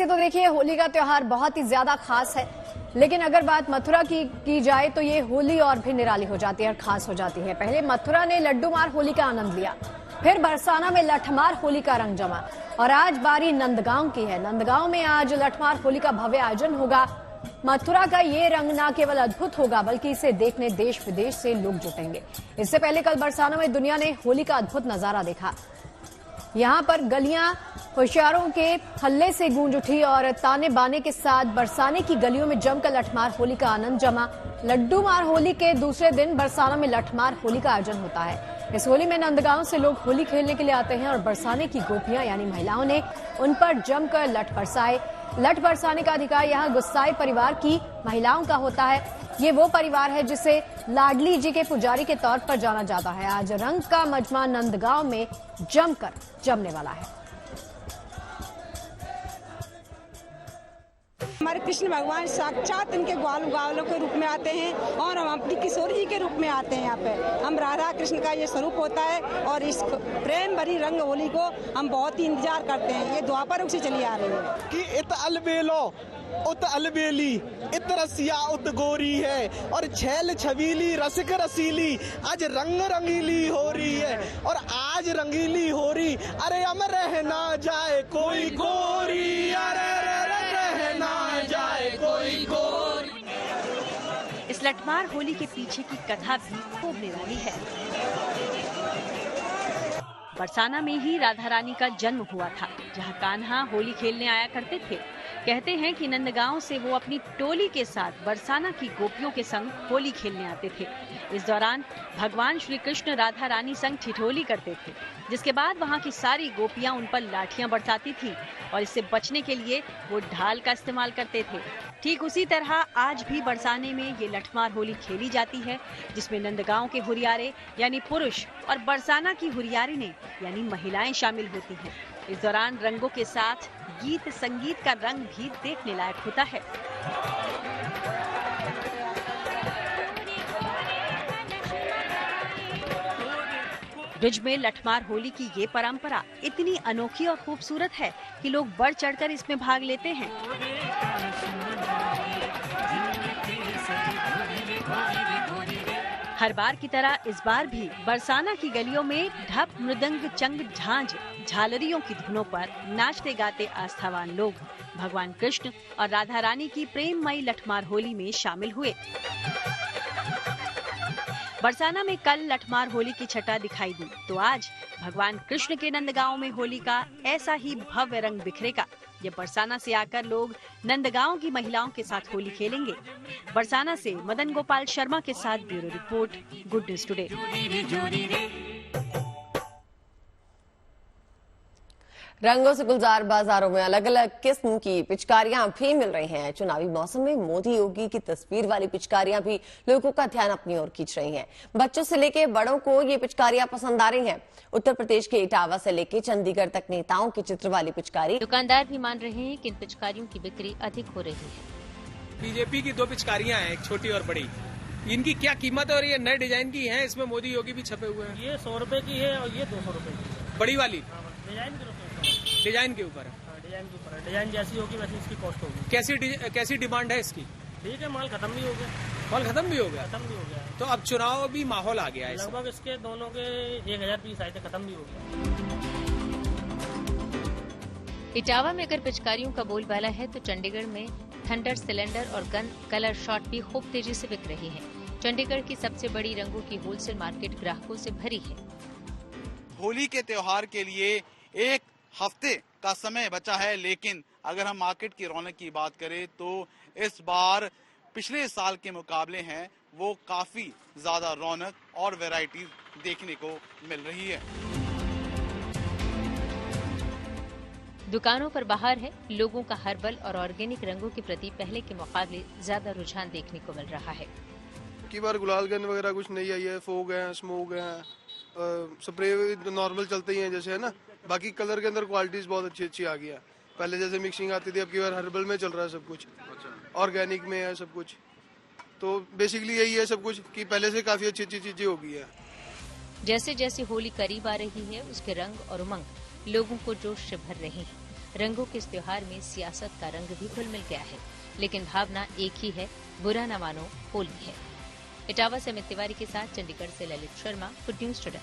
वैसे तो देखिए होली का त्योहार बहुत ही ज्यादा खास है, लेकिन अगर बात मथुरा की जाए तो ये होली और भी निराली हो जाती है और खास हो जाती है। पहले मथुरा ने लड्डू मार होली का आनंद लिया, फिर बरसाना में लठमार होली का रंग जमा और आज बारी नंदगांव की है। नंदगांव में आज लठमार होली का भव्य आयोजन होगा। मथुरा का ये रंग न केवल अद्भुत होगा बल्कि इसे देखने देश विदेश से लोग जुटेंगे। इससे पहले कल बरसाना में दुनिया ने होली का अद्भुत नजारा देखा। यहां पर गलियां होशियारों के हल्ले से गूंज उठी और ताने बाने के साथ बरसाने की गलियों में जमकर लठमार होली का आनंद जमा। लड्डू मार होली के दूसरे दिन बरसाना में लठमार होली का आयोजन होता है। इस होली में नंदगांव से लोग होली खेलने के लिए आते हैं और बरसाने की गोपियां यानी महिलाओं ने उन पर जमकर लठ बरसाए। लठ बरसाने का अधिकार यहाँ गुस्साई परिवार की महिलाओं का होता है। ये वो परिवार है जिसे लाडली जी के पुजारी के तौर पर जाना जाता है। आज रंग का मजमा नंदगांव में जमने वाला है। हमारे कृष्ण भगवान साक्षात इनके ग्वालों के रूप में आते हैं और हम अपनी किशोरी जी के रूप में आते हैं। यहाँ पे हम राधा कृष्ण का ये स्वरूप होता है और इस प्रेम भरी रंग होली को हम बहुत ही इंतजार करते हैं। ये द्वापर युग से चली आ रही है कि इत अलबेलो उत अलबेली इत रसिया उत गोरी है और छैल छबीली रसिक रसीली आज रंग रंगीली हो रही है और आज रंगीली हो रही। अरे अमर रह ना जाए कोई गोरी, अरे रह ना जाए कोई गोरी। इस लठमार होली के पीछे की कथा भी खूब निराली है। बरसाना में ही राधा रानी का जन्म हुआ था, जहां कान्हा होली खेलने आया करते थे। कहते हैं कि नंदगांव से वो अपनी टोली के साथ बरसाना की गोपियों के संग होली खेलने आते थे। इस दौरान भगवान श्री कृष्ण राधा रानी संग ठिठोली करते थे, जिसके बाद वहां की सारी गोपियां उन पर लाठियां बरसाती थीं और इससे बचने के लिए वो ढाल का इस्तेमाल करते थे। ठीक उसी तरह आज भी बरसाने में ये लठमार होली खेली जाती है, जिसमें नंदगांव के हुरियारे यानी पुरुष और बरसाना की हुरियारिनें यानी महिलाएं शामिल होती हैं। इस दौरान रंगों के साथ गीत संगीत का रंग भी देखने लायक होता है। ब्रिज में लठमार होली की ये परंपरा इतनी अनोखी और खूबसूरत है कि लोग बढ़ चढ़कर इसमें भाग लेते हैं। हर बार की तरह इस बार भी बरसाना की गलियों में ढप मृदंग चंग झांझ झालरियों की धुनों पर नाचते गाते आस्थावान लोग भगवान कृष्ण और राधा रानी की प्रेममयी लठमार होली में शामिल हुए। बरसाना में कल लठमार होली की छटा दिखाई दी, तो आज भगवान कृष्ण के नंदगांव में होली का ऐसा ही भव्य रंग बिखरेगा। ये बरसाना से आकर लोग नंदगांव की महिलाओं के साथ होली खेलेंगे। बरसाना से मदन गोपाल शर्मा के साथ bureau report, good news today. रंगों से गुलजार बाजारों में अलग अलग किस्म की पिचकारियां भी मिल रही हैं। चुनावी मौसम में मोदी योगी की तस्वीर वाली पिचकारियां भी लोगों का ध्यान अपनी ओर खींच रही हैं। बच्चों से लेके बड़ों को ये पिचकारियां पसंद आ रही हैं। उत्तर प्रदेश के इटावा से लेके चंडीगढ़ तक नेताओं के चित्र वाली पिचकारी। दुकानदार भी मान रहे हैं कि इन पिचकारियों की बिक्री अधिक हो रही है। बीजेपी की 2 पिचकारियां हैं, एक छोटी और बड़ी। इनकी क्या कीमत है और ये नए डिजाइन की है? इसमें मोदी योगी भी छपे हुए हैं। ये 100 रुपए की है और ये 200 रुपए की। बड़ी वाली डिजाइन के ऊपर है। डिजाइन के ऊपर है। डिजाइन जैसी होगी वैसी इसकी कॉस्ट होगी। कैसी डिमांड है इसकी? ठीक है, माल खत्म भी हो गया। माल खत्म भी हो गया? खत्म भी हो गया। तो अब चुनाव भी माहौल आ गया है। लगभग इसके दोनों के 1000 पीस आए थे, खत्म भी हो गया। इटावा में अगर पिचकारियों का बोलबाला है तो चंडीगढ़ में थंडर सिलेंडर और गन कलर शॉट भी खूब तेजी से बिक रही है। चंडीगढ़ की सबसे बड़ी रंगों की होलसेल मार्केट ग्राहकों से भरी है। होली के त्योहार के लिए एक हफ्ते का समय बचा है, लेकिन अगर हम मार्केट की रौनक की बात करें तो इस बार पिछले साल के मुकाबले हैं वो काफी ज्यादा रौनक और वैरायटी देखने को मिल रही है। दुकानों पर बाहर है। लोगों का हर्बल और ऑर्गेनिक रंगों के प्रति पहले के मुकाबले ज्यादा रुझान देखने को मिल रहा है। की बार गुलाल गन वगैरह कुछ नहीं आई है, फोग है, स्मोक है, स्प्रे नॉर्मल चलते ही हैं जैसे है ना। बाकी कलर के अंदर क्वालिटीज बहुत अच्छी अच्छी आ गई है। पहले जैसे मिक्सिंग आती थी, अब की बार हर्बल में चल रहा है सब कुछ, ऑर्गेनिक में है सब कुछ। तो बेसिकली यही है सब कुछ कि पहले से काफी अच्छी अच्छी चीजें हो गई है। जैसे जैसे होली करीब आ रही है, उसके रंग और उमंग लोगों को जोश से भर रही है। रंगों के इस त्योहार में सियासत का रंग भी घुल मिल गया है, लेकिन भावना एक ही है, बुरा न मानो होली है। इटावा से अमित तिवारी के साथ चंडीगढ़ से Lalit Sharma, good news today.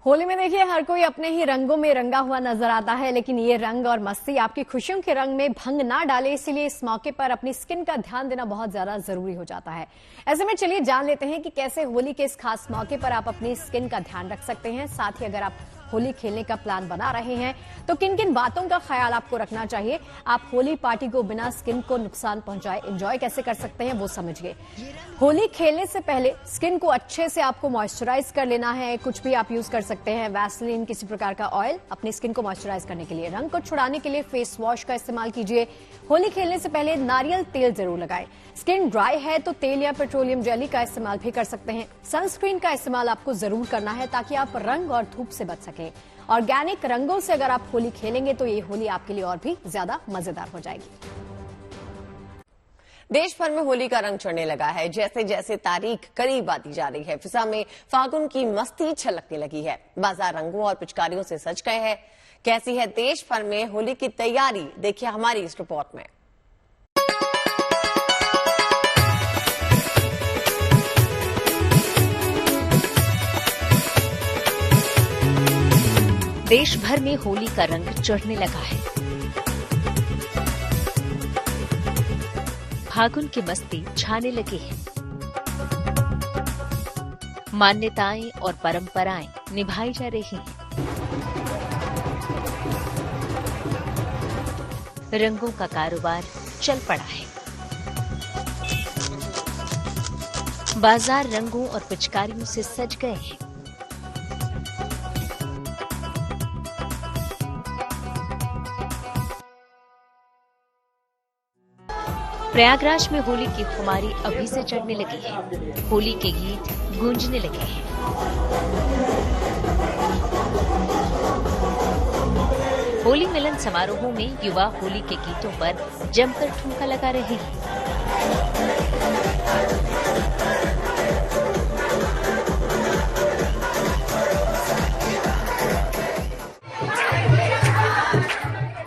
Holi में देखिए हर कोई अपने ही रंगों में रंगा हुआ नजर आता है, लेकिन ये रंग और मस्ती आपकी खुशियों के रंग में भंग ना डाले, इसीलिए इस मौके पर अपनी स्किन का ध्यान देना बहुत ज्यादा जरूरी हो जाता है। ऐसे में चलिए जान लेते हैं कि कैसे होली के इस खास मौके पर आप अपनी स्किन का ध्यान रख सकते हैं। साथ ही अगर आप होली खेलने का प्लान बना रहे हैं तो किन किन बातों का ख्याल आपको रखना चाहिए, आप होली पार्टी को बिना स्किन को नुकसान पहुंचाए एंजॉय कैसे कर सकते हैं वो समझिए। होली खेलने से पहले स्किन को अच्छे से आपको मॉइस्चराइज कर लेना है। कुछ भी आप यूज कर सकते हैं, वैसलीन, किसी प्रकार का ऑयल अपनी स्किन को मॉइस्चराइज करने के लिए। रंग को छुड़ाने के लिए फेस वॉश का इस्तेमाल कीजिए। होली खेलने से पहले नारियल तेल जरूर लगाएं। स्किन ड्राई है तो तेल या पेट्रोलियम जेली का इस्तेमाल भी कर सकते हैं। सनस्क्रीन का इस्तेमाल आपको जरूर करना है ताकि आप रंग और धूप से बच सकें। ऑर्गेनिक रंगों से अगर आप होली खेलेंगे तो ये होली आपके लिए और भी ज्यादा मजेदार हो जाएगी। देश भर में होली का रंग चढ़ने लगा है। जैसे जैसे तारीख करीब आती जा रही है, फिजा में फागुन की मस्ती छलकने लगी है। बाजार रंगों और पिचकारियों से सज गए हैं। कैसी है देश भर में होली की तैयारी, देखिए हमारी इस रिपोर्ट में। देश भर में होली का रंग चढ़ने लगा है। फागुन की मस्ती छाने लगी है। मान्यताएं और परंपराएं निभाई जा रही हैं। रंगों का कारोबार चल पड़ा है। बाजार रंगों और पिचकारियों से सज गए हैं। प्रयागराज में होली की खुमारी अभी से चढ़ने लगी है। होली के गीत गूंजने लगे हैं। होली मिलन समारोहों में युवा होली के गीतों पर जमकर ठुमका लगा रहे हैं।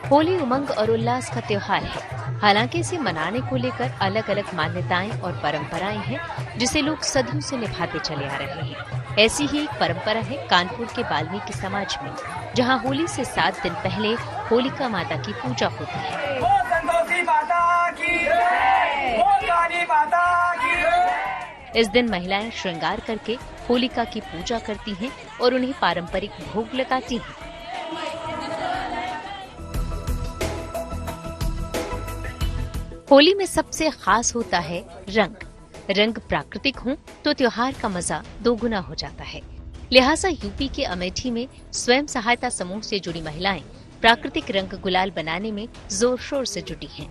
होली उमंग और उल्लास का त्योहार है। हालांकि इसे मनाने को लेकर अलग अलग मान्यताएं और परंपराएं हैं, जिसे लोग सदियों से निभाते चले आ रहे हैं। ऐसी ही एक परंपरा है कानपुर के वाल्मीकि समाज में, जहां होली से 7 दिन पहले होलिका माता की पूजा होती है। इस दिन महिलाएं श्रृंगार करके होलिका की पूजा करती हैं और उन्हें पारंपरिक भोग लगाती हैं। होली में सबसे खास होता है रंग। रंग प्राकृतिक हों तो त्योहार का मजा दोगुना हो जाता है। लिहाजा यूपी के अमेठी में स्वयं सहायता समूह से जुड़ी महिलाएं प्राकृतिक रंग गुलाल बनाने में जोर शोर से जुटी हैं।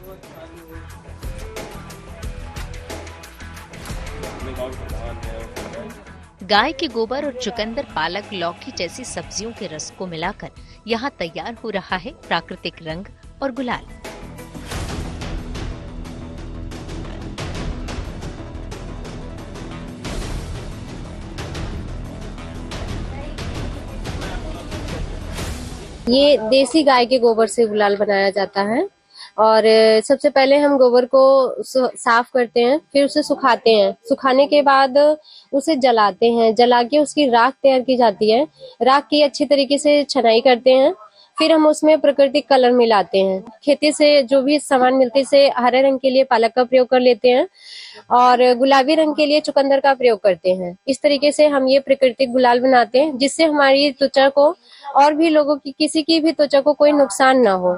गाय के गोबर और चुकंदर, पालक, लौकी जैसी सब्जियों के रस को मिलाकर यहाँ तैयार हो रहा है प्राकृतिक रंग और गुलाल। ये देसी गाय के गोबर से गुलाल बनाया जाता है और सबसे पहले हम गोबर को साफ करते हैं, फिर उसे सुखाते हैं। सुखाने के बाद उसे जलाते हैं। जला के उसकी राख तैयार की जाती है। राख की अच्छी तरीके से छनाई करते हैं। फिर हम उसमें प्राकृतिक कलर मिलाते हैं। खेती से जो भी सामान मिलते से हरे रंग के लिए पालक का प्रयोग कर लेते हैं और गुलाबी रंग के लिए चुकंदर का प्रयोग करते हैं। इस तरीके से हम ये प्राकृतिक गुलाल बनाते हैं, जिससे हमारी त्वचा को और भी लोगों की, किसी की भी त्वचा को कोई नुकसान ना हो।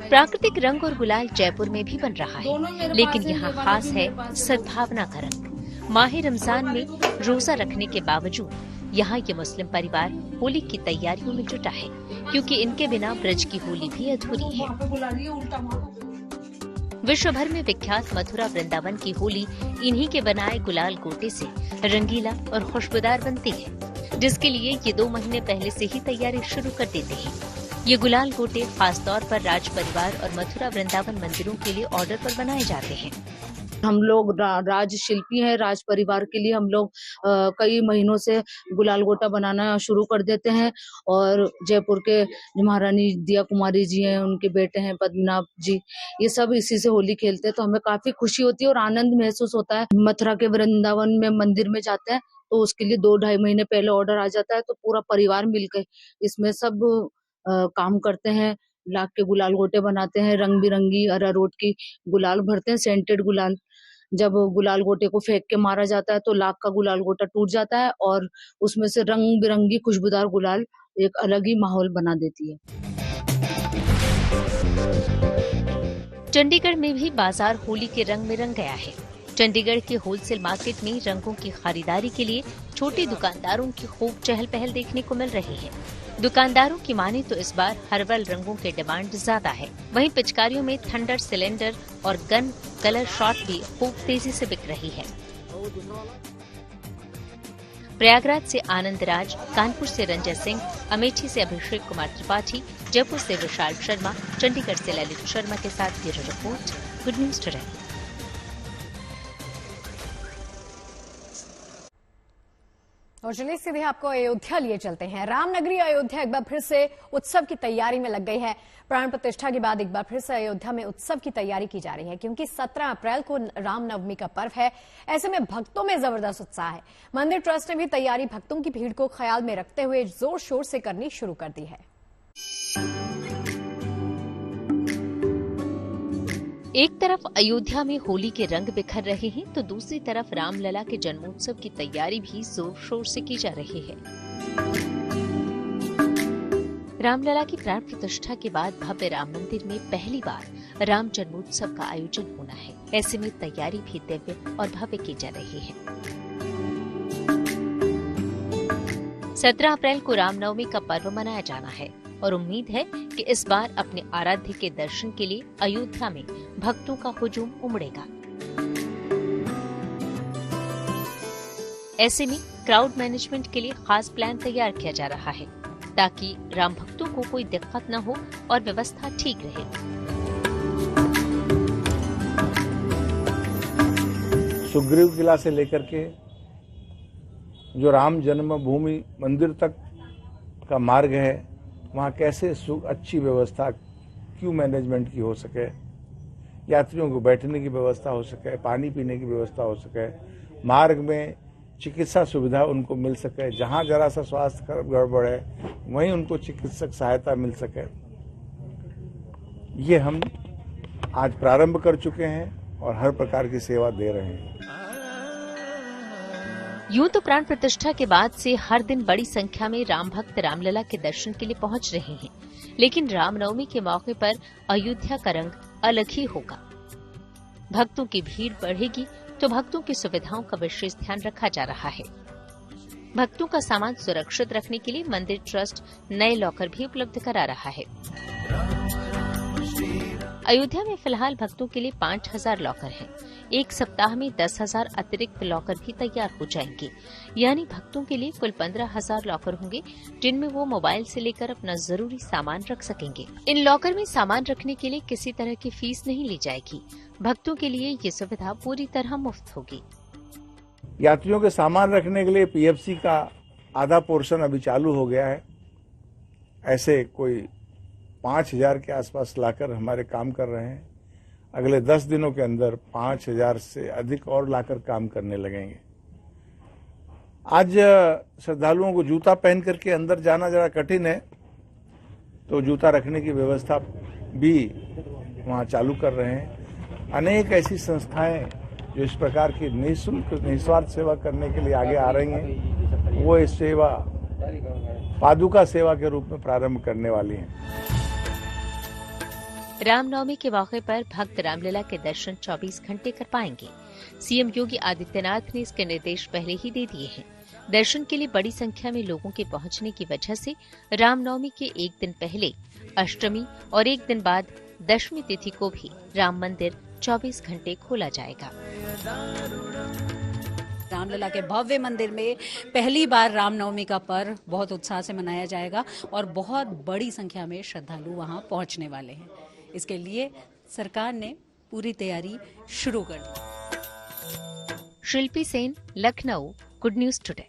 प्राकृतिक रंग और गुलाल जयपुर में भी बन रहा है, लेकिन यहाँ खास है सद्भावना का रंग। माह रमजान में रोजा रखने के बावजूद यहाँ ये मुस्लिम परिवार होली की तैयारियों में जुटा है, क्योंकि इनके बिना ब्रज की होली भी अधूरी है। विश्व भर में विख्यात मथुरा वृंदावन की होली इन्हीं के बनाए गुलाल गोटे से रंगीला और खुशबूदार बनती है, जिसके लिए ये 2 महीने पहले से ही तैयारी शुरू कर देते हैं। ये गुलाल गोटे खास तौर पर राज परिवार और मथुरा वृंदावन मंदिरों के लिए ऑर्डर पर बनाए जाते हैं। हम लोग राज शिल्पी हैं, राज परिवार के लिए हम लोग कई महीनों से गुलाल गोटा बनाना शुरू कर देते हैं। और जयपुर के महारानी दिया कुमारी जी हैं, उनके बेटे हैं पद्मनाभ जी, ये सब इसी से होली खेलते हैं। तो हमें काफी खुशी होती है और आनंद महसूस होता है। मथुरा के वृंदावन में मंदिर में जाते हैं तो उसके लिए 2-2.5 महीने पहले ऑर्डर आ जाता है, तो पूरा परिवार मिलकर इसमें सब काम करते हैं। लाख के गुलाल गोटे बनाते हैं, रंग बिरंगी अरारोट की गुलाल भरते हैं, सेंटेड गुलाल। जब गुलाल गोटे को फेंक के मारा जाता है तो लाख का गुलाल गोटा टूट जाता है और उसमें से रंग बिरंगी खुशबूदार गुलाल एक अलग ही माहौल बना देती है। चंडीगढ़ में भी बाजार होली के रंग में रंग गया है। चंडीगढ़ के होलसेल मार्केट में रंगों की खरीदारी के लिए छोटे दुकानदारों की खूब चहल पहल देखने को मिल रही है। दुकानदारों की माने तो इस बार हर्बल रंगों के डिमांड ज्यादा है। वहीं पिचकारियों में थंडर सिलेंडर और गन कलर शॉट भी खूब तेजी से बिक रही है। प्रयागराज से आनंद राज, कानपुर से रंजय सिंह, अमेठी से अभिषेक कुमार त्रिपाठी, जयपुर से विशाल शर्मा, चंडीगढ़ से ललित शर्मा के साथ bureau report, good news today. और चलिए सीधे आपको अयोध्या लिए चलते हैं। रामनगरी अयोध्या एक बार फिर से उत्सव की तैयारी में लग गई है। प्राण प्रतिष्ठा के बाद एक बार फिर से अयोध्या में उत्सव की तैयारी की जा रही है, क्योंकि 17 अप्रैल को रामनवमी का पर्व है। ऐसे में भक्तों में जबरदस्त उत्साह है। मंदिर ट्रस्ट ने भी तैयारी भक्तों की भीड़ को ख्याल में रखते हुए जोर शोर से करनी शुरू कर दी है। एक तरफ अयोध्या में होली के रंग बिखर रहे हैं तो दूसरी तरफ रामलला के जन्मोत्सव की तैयारी भी जोर शोर से की जा रही है। रामलला की प्राण प्रतिष्ठा के बाद भव्य राम मंदिर में पहली बार राम जन्मोत्सव का आयोजन होना है। ऐसे में तैयारी भी दिव्य और भव्य की जा रही है। 17 अप्रैल को रामनवमी का पर्व मनाया जाना है और उम्मीद है कि इस बार अपने आराध्य के दर्शन के लिए अयोध्या में भक्तों का हुजूम उमड़ेगा। ऐसे में क्राउड मैनेजमेंट के लिए खास प्लान तैयार किया जा रहा है ताकि राम भक्तों को कोई दिक्कत न हो और व्यवस्था ठीक रहे। सुग्रीव किला से लेकर के जो राम जन्मभूमि मंदिर तक का मार्ग है, वहाँ कैसे अच्छी व्यवस्था क्यू मैनेजमेंट की हो सके, यात्रियों को बैठने की व्यवस्था हो सके, पानी पीने की व्यवस्था हो सके, मार्ग में चिकित्सा सुविधा उनको मिल सके, जहाँ जरा सा स्वास्थ्य गड़बड़ है वहीं उनको चिकित्सक सहायता मिल सके, ये हम आज प्रारंभ कर चुके हैं और हर प्रकार की सेवा दे रहे हैं। यूं तो प्राण प्रतिष्ठा के बाद से हर दिन बड़ी संख्या में राम भक्त रामलला के दर्शन के लिए पहुंच रहे हैं, लेकिन रामनवमी के मौके पर अयोध्या का रंग अलग ही होगा। भक्तों की भीड़ बढ़ेगी तो भक्तों की सुविधाओं का विशेष ध्यान रखा जा रहा है। भक्तों का सामान सुरक्षित रखने के लिए मंदिर ट्रस्ट नए लॉकर भी उपलब्ध करा रहा है। अयोध्या में फिलहाल भक्तों के लिए 5000 लॉकर हैं। एक सप्ताह में 10,000 अतिरिक्त लॉकर भी तैयार हो जाएंगे, यानी भक्तों के लिए कुल 15,000 लॉकर होंगे, जिनमें वो मोबाइल से लेकर अपना जरूरी सामान रख सकेंगे। इन लॉकर में सामान रखने के लिए किसी तरह की फीस नहीं ली जाएगी। भक्तों के लिए ये सुविधा पूरी तरह मुफ्त होगी। यात्रियों के सामान रखने के लिए पीएफसी का आधा पोर्शन अभी चालू हो गया है। ऐसे कोई 5,000 के आसपास लाकर हमारे काम कर रहे हैं। अगले 10 दिनों के अंदर 5,000 से अधिक और लाकर काम करने लगेंगे। आज श्रद्धालुओं को जूता पहन करके अंदर जाना जरा कठिन है, तो जूता रखने की व्यवस्था भी वहाँ चालू कर रहे हैं। अनेक ऐसी संस्थाएं जो इस प्रकार की निःशुल्क निस्वार्थ सेवा करने के लिए आगे आ रही हैं, वो इस सेवा पादुका सेवा के रूप में प्रारंभ करने वाली हैं। रामनवमी के मौके पर भक्त रामलला के दर्शन 24 घंटे कर पाएंगे। सीएम योगी आदित्यनाथ ने इसके निर्देश पहले ही दे दिए हैं। दर्शन के लिए बड़ी संख्या में लोगों के पहुंचने की वजह से रामनवमी के एक दिन पहले अष्टमी और एक दिन बाद दशमी तिथि को भी राम मंदिर 24 घंटे खोला जाएगा। रामलला के भव्य मंदिर में पहली बार रामनवमी का पर्व बहुत उत्साह से मनाया जाएगा और बहुत बड़ी संख्या में श्रद्धालु वहां पहुंचने वाले हैं। इसके लिए सरकार ने पूरी तैयारी शुरू कर दी। Shilpi Sen, Lucknow, good news today.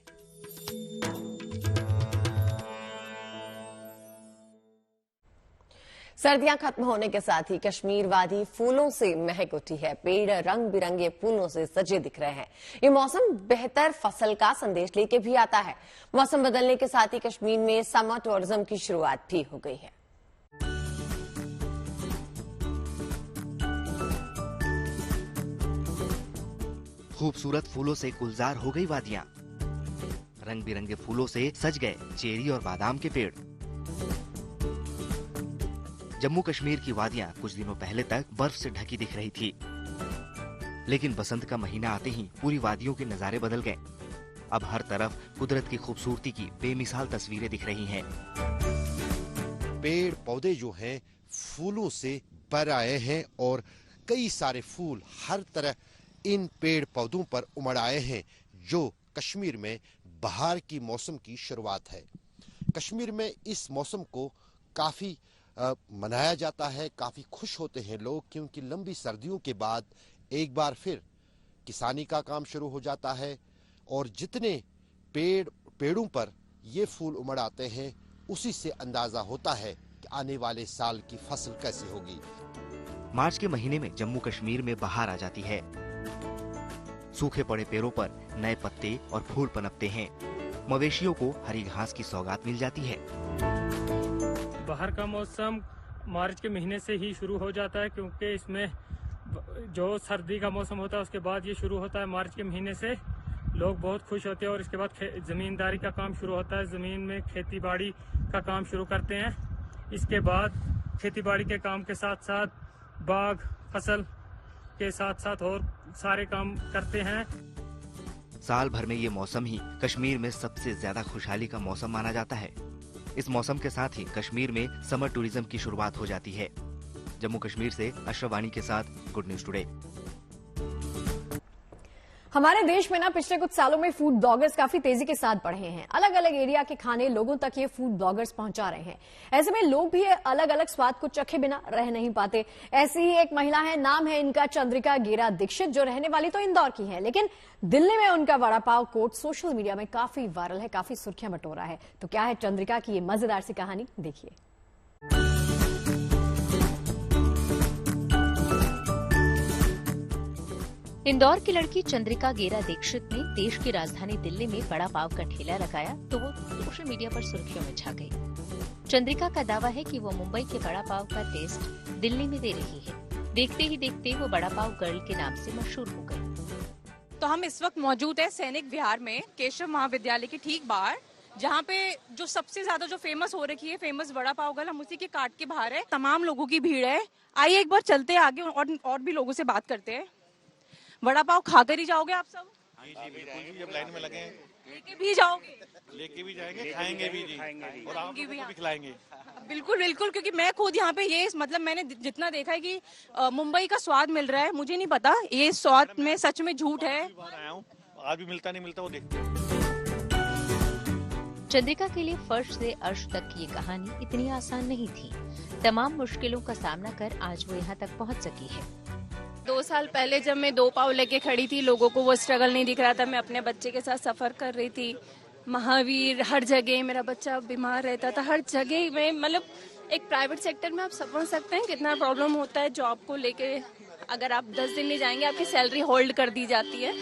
सर्दियां खत्म होने के साथ ही कश्मीर वादी फूलों से महक उठी है। पेड़ रंग बिरंगे फूलों से सजे दिख रहे हैं। ये मौसम बेहतर फसल का संदेश लेके भी आता है। मौसम बदलने के साथ ही कश्मीर में समर टूरिज्म की शुरुआत भी हो गई है। खूबसूरत फूलों से गुलजार हो गई वादियां। रंग बिरंगे फूलों से सज गए चेरी और बादाम के पेड़। जम्मू कश्मीर की वादियां कुछ दिनों पहले तक बर्फ से ढकी दिख रही थी, लेकिन बसंत का महीना आते ही पूरी वादियों के नजारे बदल गए। अब हर तरफ कुदरत की खूबसूरती की बेमिसाल तस्वीरें दिख रही हैं। पेड़ पौधे जो हैं फूलों से भर आए हैं और कई सारे फूल हर तरह इन पेड़ पौधों पर उमड़ आए हैं, जो कश्मीर में बहार की मौसम की शुरुआत है। कश्मीर में इस मौसम को काफी मनाया जाता है, काफी खुश होते हैं लोग, क्योंकि लंबी सर्दियों के बाद एक बार फिर किसानी का काम शुरू हो जाता है और जितने पेड़ों पर ये फूल उमड़ आते हैं उसी से अंदाजा होता है कि आने वाले साल की फसल कैसी होगी। मार्च के महीने में जम्मू कश्मीर में बहार आ जाती है। सूखे पड़े पेड़ों पर नए पत्ते और फूल पनपते हैं। मवेशियों को हरी घास की सौगात मिल जाती है। बाहर का मौसम मार्च के महीने से ही शुरू हो जाता है, क्योंकि इसमें जो सर्दी का मौसम होता है उसके बाद ये शुरू होता है। मार्च के महीने से लोग बहुत खुश होते हैं और इसके बाद जमींदारी का काम शुरू होता है। जमीन में खेती बाड़ी का काम शुरू करते हैं। इसके बाद खेती बाड़ी के काम के साथ साथ बाग फसल के साथ साथ और सारे काम करते हैं। साल भर में ये मौसम ही कश्मीर में सबसे ज्यादा खुशहाली का मौसम माना जाता है। इस मौसम के साथ ही कश्मीर में समर टूरिज्म की शुरुआत हो जाती है। जम्मू कश्मीर से अशरफ वानी के साथ गुड न्यूज टुडे। हमारे देश में ना पिछले कुछ सालों में फूड ब्लॉगर्स काफी तेजी के साथ बढ़े हैं। अलग अलग एरिया के खाने लोगों तक ये फूड ब्लॉगर्स पहुंचा रहे हैं। ऐसे में लोग भी अलग अलग स्वाद को चखे बिना रह नहीं पाते। ऐसी ही एक महिला है, नाम है इनका चंद्रिका गेरा दीक्षित, जो रहने वाली तो इंदौर की है, लेकिन दिल्ली में उनका vada pav coat social media में काफी वायरल है, काफी सुर्खियां बटोरा है। तो क्या है चंद्रिका की ये मजेदार सी कहानी, देखिए। इंदौर की लड़की चंद्रिका गेरा दीक्षित ने देश की राजधानी दिल्ली में वड़ा पाव का ठेला लगाया तो वो सोशल मीडिया पर सुर्खियों में छा गई। चंद्रिका का दावा है कि वो मुंबई के वड़ा पाव का टेस्ट दिल्ली में दे रही है। देखते ही देखते वो वड़ा पाव गर्ल के नाम से मशहूर हो गई। तो हम इस वक्त मौजूद है सैनिक विहार में, केशव महाविद्यालय के ठीक बाहर, जहाँ पे जो सबसे ज्यादा जो फेमस हो रखी है, फेमस वड़ा पाव गर्ल, हम उसी के कार्ट के बाहर है। तमाम लोगों की भीड़ है। आइए एक बार चलते हैं आगे और भी लोगों से बात करते हैं। वड़ा पाव खाकर ही जाओगे आप सब? जी बिल्कुल जी, जब लाइन में लगे हैं। लेके भी जाओगे? लेके भी जाएंगे, खाएंगे भी जी, और आप लोगों को भी खिलाएंगे। बिल्कुल बिल्कुल, क्योंकि मैं खुद यहाँ पे ये मतलब मैंने जितना देखा है कि मुंबई का स्वाद मिल रहा है, मुझे नहीं पता ये स्वाद में सच में झूठ है। आज भी मिलता नहीं मिलता वो देखते हैं। चंद्रिका के लिए फर्श से अर्श तक की ये कहानी इतनी आसान नहीं थी। तमाम मुश्किलों का सामना कर आज वो यहाँ तक पहुँच सकी है। 2 साल पहले जब मैं 2 पाव लेके खड़ी थी, लोगों को वो स्ट्रगल नहीं दिख रहा था। मैं अपने बच्चे के साथ सफर कर रही थी। महावीर हर जगह मेरा बच्चा बीमार रहता था, हर जगह में, मतलब एक प्राइवेट सेक्टर में आप समझ सकते हैं कितना प्रॉब्लम होता है जॉब को लेके। अगर आप 10 दिन नहीं जाएंगे आपकी सैलरी होल्ड कर दी जाती है।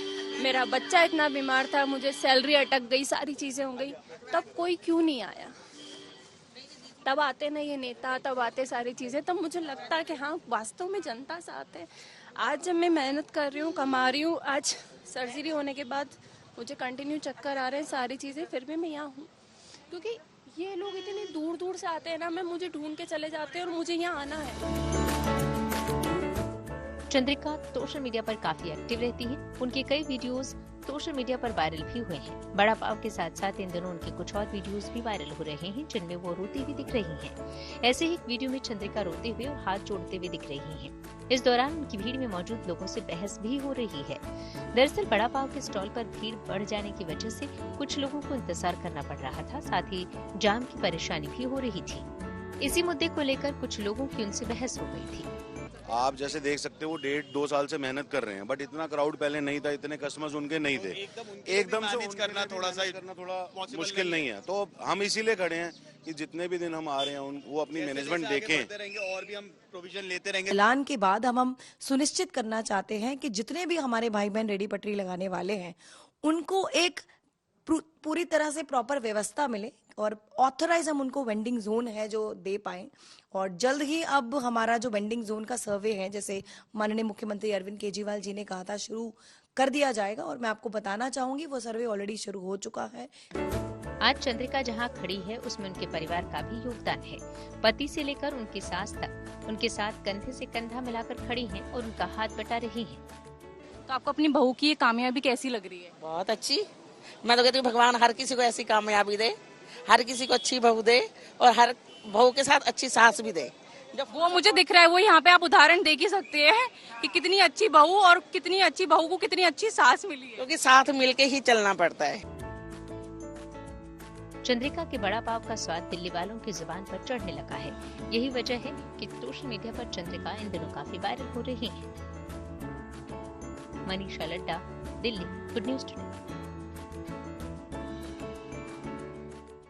मेरा बच्चा इतना बीमार था, मुझे सैलरी अटक गई, सारी चीजें हो गई। तब कोई क्यों नहीं आया? तब आते ना ये नेता, तब आते सारी चीजें, तब मुझे लगता है कि हाँ वास्तव में जनता साथ है। आज जब मैं मेहनत कर रही हूँ, कमा रही हूँ, आज सर्जरी होने के बाद मुझे कंटिन्यू चक्कर आ रहे हैं, सारी चीजें, फिर भी मैं यहाँ हूँ क्योंकि ये लोग इतने दूर दूर से आते हैं ना, मैं मुझे ढूंढ के चले जाते हैं और मुझे यहाँ आना है। चंद्रिका सोशल मीडिया पर काफी एक्टिव रहती है। उनके कई वीडियोस सोशल मीडिया पर वायरल भी हुए हैं। बड़ा पाव के साथ साथ इन दिनों उनके कुछ और वीडियोस भी वायरल हो रहे हैं, जिनमें वो रोती हुई दिख रही हैं। ऐसे ही एक वीडियो में चंद्रिका रोते हुए और हाथ जोड़ते हुए दिख रही हैं। इस दौरान उनकी भीड़ में मौजूद लोगों से बहस भी हो रही है। दरअसल बड़ा पाव के स्टॉल पर भीड़ बढ़ जाने की वजह से कुछ लोगों को इंतजार करना पड़ रहा था, साथ ही जाम की परेशानी भी हो रही थी। इसी मुद्दे को लेकर कुछ लोगों की उनसे बहस हो गई थी। आप जैसे देख सकते हो 1.5-2 साल से मेहनत कर रहे हैं, बट इतना क्राउड पहले नहीं था, इतने कस्टमर्स उनके नहीं थे। एकदम से करना थोड़ा मुश्किल नहीं है, तो हम इसीलिए खड़े हैं कि जितने भी दिन हम आ रहे हैं वो अपनी मैनेजमेंट देखें और भी हम प्रोविजन लेते रहेंगे। ऐलान के बाद हम सुनिश्चित करना चाहते हैं कि जितने भी हमारे भाई बहन रेडी पटरी लगाने वाले हैं उनको एक पूरी तरह से प्रॉपर व्यवस्था मिले और ऑथराइज हम उनको वेंडिंग जोन है जो दे पाएं। और जल्द ही अब हमारा जो वेंडिंग जोन का सर्वे है, जैसे माननीय मुख्यमंत्री अरविंद केजरीवाल जी ने कहा था, शुरू कर दिया जाएगा। और मैं आपको बताना चाहूंगी वो सर्वे ऑलरेडी शुरू हो चुका है। आज चंद्रिका जहां खड़ी है उसमें उनके परिवार का भी योगदान है। पति से लेकर उनकी सास तक उनके साथ कंधे से कंधा मिलाकर खड़ी हैं और उनका हाथ बटा रही हैं। तो आपको अपनी बहू की ये कामयाबी कैसी लग रही है? बहुत अच्छी। मैं तो कहती हूँ भगवान हर किसी को ऐसी कामयाबी दे, हर किसी को अच्छी बहू दे और हर बहू के साथ अच्छी सास भी दे। जब वो मुझे दिख रहा है, वो यहाँ पे आप उदाहरण देख ही सकते हैं कि कितनी अच्छी बहू और कितनी अच्छी बहू को कितनी अच्छी सास मिली है, क्योंकि साथ मिलके ही चलना पड़ता है। चंद्रिका के बड़ा पाव का स्वाद दिल्ली वालों की जुबान पर चढ़ने लगा है। यही वजह है कि सोशल मीडिया पर चंद्रिका इन दिनों काफी वायरल हो रही है। Manisha Ladda, Delhi, good news today.